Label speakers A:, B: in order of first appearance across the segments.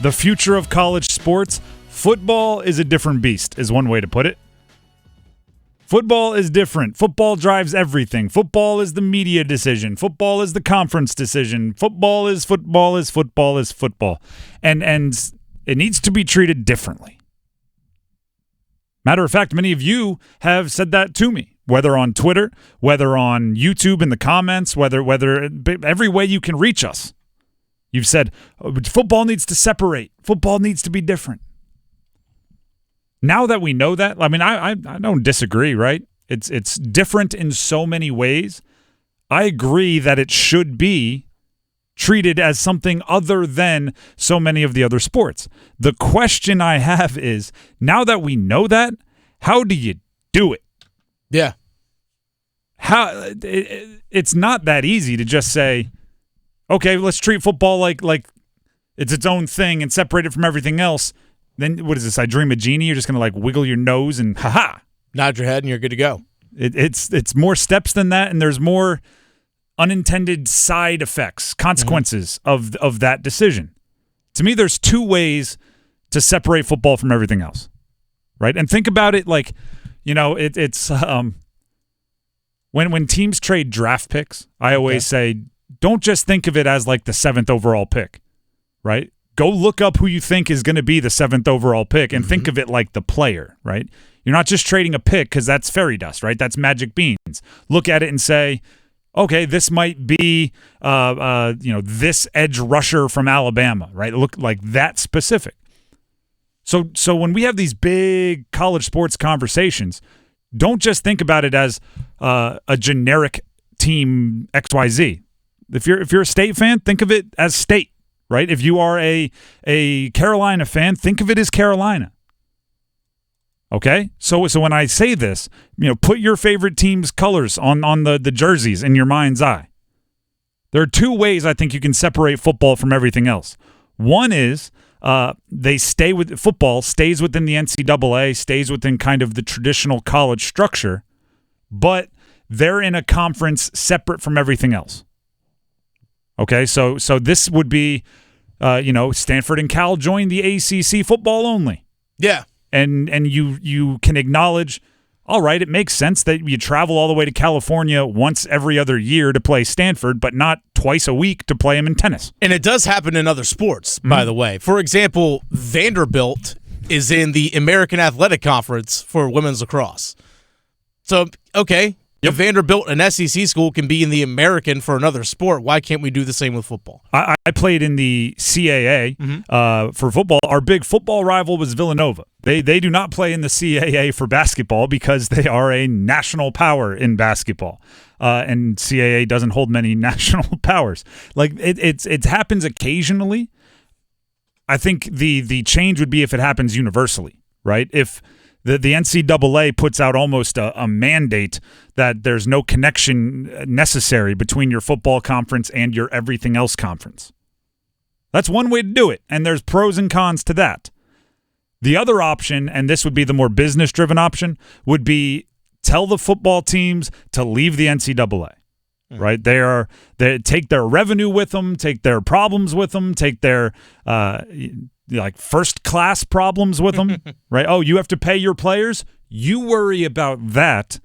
A: the future of college sports, football is a different beast, is one way to put it. Football is different. Football drives everything. Football is the media decision. Football is the conference decision. Football is football is football is football. And it needs to be treated differently. Matter of fact, many of you have said that to me, whether on Twitter, whether on YouTube in the comments, whether every way you can reach us. You've said, football needs to separate. Football needs to be different. Now that we know that, I mean, I don't disagree, right? It's different in so many ways. I agree that it should be treated as something other than so many of the other sports. The question I have is, now that we know that, how do you do it?
B: Yeah.
A: It's not that easy to just say, okay, let's treat football like it's its own thing and separate it from everything else. Then what is this? I Dream a Genie? You're just going to like wiggle your nose and ha-ha.
B: Nod your head and you're good to go.
A: It's more steps than that, and there's more unintended side effects, consequences of that decision. To me, there's two ways to separate football from everything else, right? And think about it like, you know, it's when teams trade draft picks, I always say, don't just think of it as like the 7th overall pick, right? Go look up who you think is going to be the 7th overall pick and think of it like the player, right? You're not just trading a pick because that's fairy dust, right? That's magic beans. Look at it and say, okay, this might be, this edge rusher from Alabama, right? Look like that specific. So when we have these big college sports conversations, don't just think about it as a generic team XYZ. If you're a State fan, think of it as State. Right? If you are a Carolina fan, think of it as Carolina. Okay? So when I say this, put your favorite team's colors on the jerseys in your mind's eye. There are two ways I think you can separate football from everything else. One is football stays within the NCAA, stays within kind of the traditional college structure, but they're in a conference separate from everything else. Okay, so this would be, Stanford and Cal join the ACC football only.
B: Yeah.
A: And you can acknowledge, all right, it makes sense that you travel all the way to California once every other year to play Stanford, but not twice a week to play them in tennis.
B: And it does happen in other sports, by the way. For example, Vanderbilt is in the American Athletic Conference for women's lacrosse. So, okay. If Vanderbilt, an SEC school, can be in the American for another sport, why can't we do the same with football?
A: I played in the CAA for football. Our big football rival was Villanova. They do not play in the CAA for basketball because they are a national power in basketball. And CAA doesn't hold many national powers. Like it happens occasionally. I think the change would be if it happens universally, right? If the NCAA puts out almost a mandate that there's no connection necessary between your football conference and your everything else conference. That's one way to do it, and there's pros and cons to that. The other option, and this would be the more business-driven option, would be tell the football teams to leave the NCAA. Right? They take their revenue with them, take their problems with them, take their first class problems with them, right? Oh, you have to pay your players? You worry about that.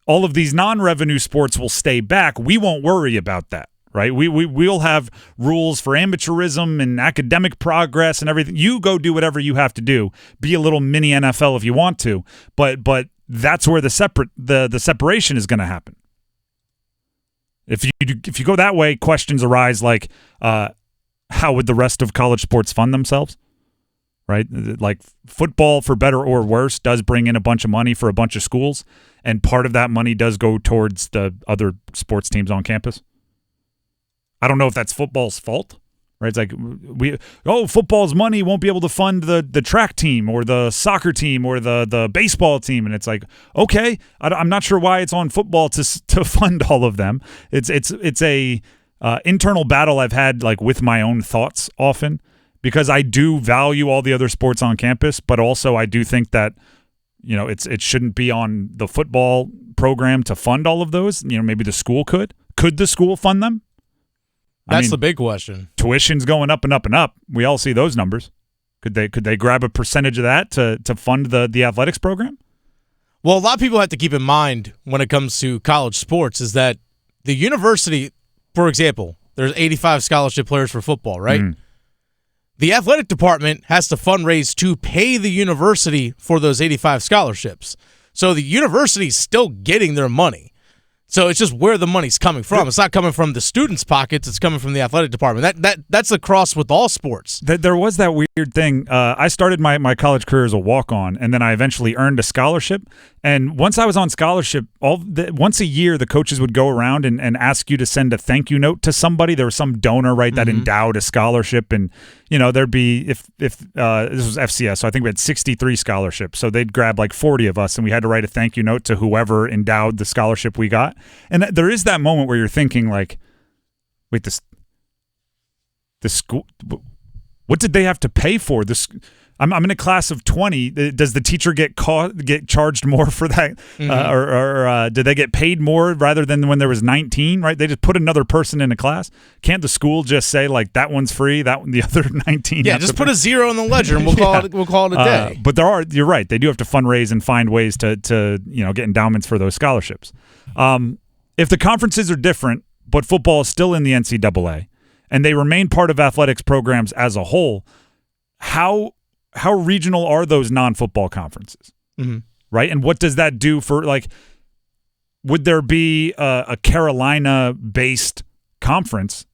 A: All of these non-revenue sports will stay back. We won't worry about that, right? We'll have rules for amateurism and academic progress and everything. You go do whatever you have to do. Be a little mini NFL if you want to, but that's where the separation is going to happen. If you go that way, questions arise like, how would the rest of college sports fund themselves? Right? Like football, for better or worse, does bring in a bunch of money for a bunch of schools, and part of that money does go towards the other sports teams on campus. I don't know if that's football's fault. Right? It's like football's money won't be able to fund the track team or the soccer team or the baseball team, and it's like, okay, I'm not sure why it's on football to fund all of them. It's a internal battle I've had like with my own thoughts often, because I do value all the other sports on campus, but also I do think that it shouldn't be on the football program to fund all of those. Maybe the school could. Could the school fund them?
B: That's the big question.
A: Tuition's going up and up and up. We all see those numbers. Could they grab a percentage of that to fund the athletics program?
B: Well, a lot of people have to keep in mind when it comes to college sports is that the university, for example, there's 85 scholarship players for football, right? Mm. The athletic department has to fundraise to pay the university for those 85 scholarships. So the university is still getting their money. So it's just where the money's coming from. It's not coming from the students' pockets. It's coming from the athletic department. That's across with all sports.
A: There was that weird thing. I started my college career as a walk-on, and then I eventually earned a scholarship. And once I was on scholarship, once a year, the coaches would go around and ask you to send a thank you note to somebody. There was some donor, right, that endowed a scholarship, and there'd be if this was FCS, so I think we had 63 scholarships. So they'd grab like 40 of us, and we had to write a thank you note to whoever endowed the scholarship we got. And there is that moment where you're thinking like, wait, this school, what did they have to pay for this? I'm in a class of 20. Does the teacher get charged more for that, or did they get paid more rather than when there was 19? Right? They just put another person in a class. Can't the school just say like that one's free, the other 19?
B: Yeah, just put a zero in the ledger and we'll call it a day.
A: But you're right. They do have to fundraise and find ways to get endowments for those scholarships. If the conferences are different, but football is still in the NCAA, and they remain part of athletics programs as a whole, how regional are those non-football conferences, right? And what does that do for, like, would there be a Carolina-based conference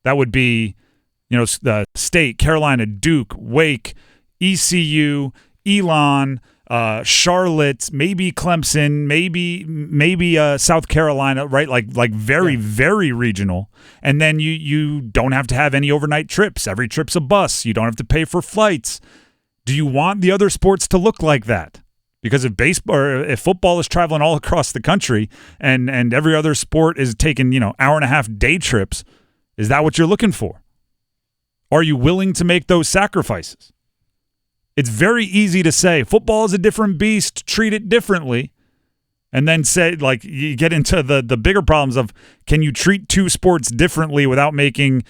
A: that would be, the State, Carolina, Duke, Wake, ECU, Elon, Charlotte, maybe Clemson, maybe South Carolina, right? Like very, very regional. And then you don't have to have any overnight trips. Every trip's a bus. You don't have to pay for flights. Do you want the other sports to look like that? Because if baseball or if football is traveling all across the country and every other sport is taking, hour and a half day trips, is that what you're looking for? Are you willing to make those sacrifices? It's very easy to say football is a different beast, treat it differently, and then say, like, you get into the bigger problems of, can you treat two sports differently without making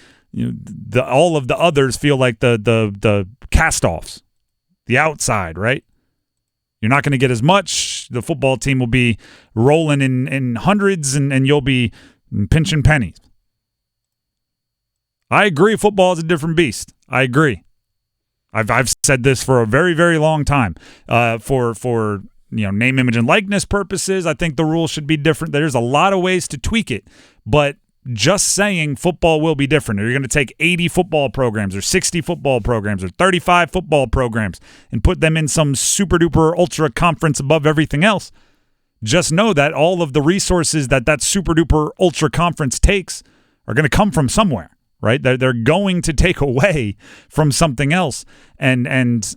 A: all of the others feel like the cast-offs, the outside, right? You're not going to get as much. The football team will be rolling in hundreds, and you'll be pinching pennies. I agree football is a different beast. I agree. I've said this for a very, very long time. For name, image, and likeness purposes, I think the rules should be different. There's a lot of ways to tweak it, but just saying football will be different, or you're going to take 80 football programs or 60 football programs or 35 football programs and put them in some super-duper ultra conference above everything else, just know that all of the resources that super-duper ultra conference takes are going to come from somewhere. Right? They're going to take away from something else. And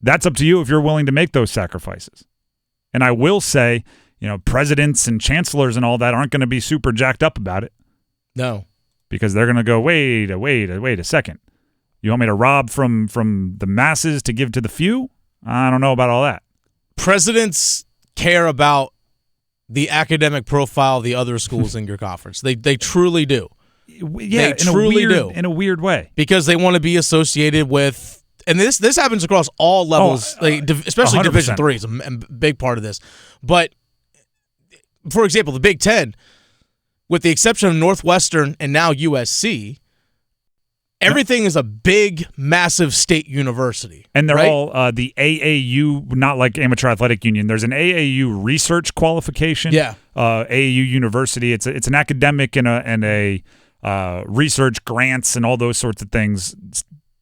A: that's up to you if you're willing to make those sacrifices. And I will say, presidents and chancellors and all that aren't going to be super jacked up about it.
B: No.
A: Because they're going to go, wait a second. You want me to rob from the masses to give to the few? I don't know about all that.
B: Presidents care about the academic profile of the other schools in your conference. They truly do.
A: Yeah, in a weird way,
B: because they want to be associated with, and this happens across all levels, especially 100%. Division III is a big part of this. But for example, the Big Ten, with the exception of Northwestern and now USC, everything is a big, massive state university,
A: and they're
B: right?
A: all the AAU, not like Amateur Athletic Union. There's an AAU research qualification.
B: Yeah,
A: AAU University. It's an academic and a research grants and all those sorts of things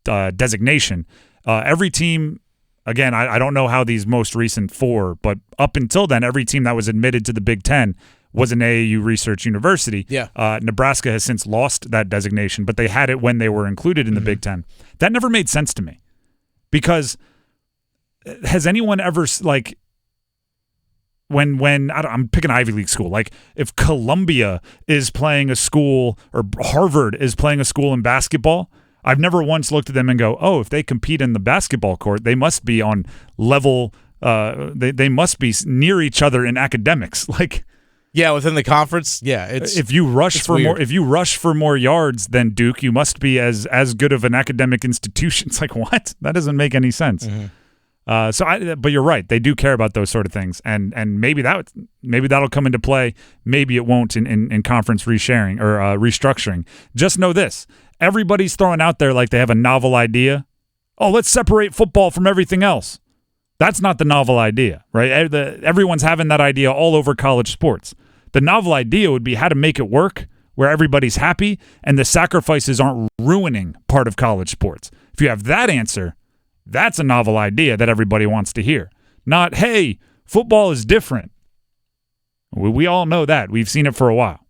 A: designation. Every team, again, I don't know how these most recent four, but up until then, every team that was admitted to the Big Ten was an AAU research university.
B: Yeah.
A: Nebraska has since lost that designation, but they had it when they were included in the Big Ten. That never made sense to me, because has anyone ever, like, when I'm picking Ivy League school, like if Columbia is playing a school or Harvard is playing a school in basketball, I've never once looked at them and go, oh, if they compete in the basketball court, they must be on level, they must be near each other in academics. Like,
B: Yeah, within the conference. Yeah,
A: if you rush for more yards than Duke, you must be as good of an academic institution. It's like, what? That doesn't make any sense. But you're right. They do care about those sort of things, and maybe that'll come into play. Maybe it won't in conference resharing or restructuring. Just know this: everybody's throwing out there like they have a novel idea. Oh, let's separate football from everything else. That's not the novel idea, right? Everyone's having that idea all over college sports. The novel idea would be how to make it work where everybody's happy and the sacrifices aren't ruining part of college sports. If you have that answer, that's a novel idea that everybody wants to hear. Not, hey, football is different. We all know that. We've seen it for a while.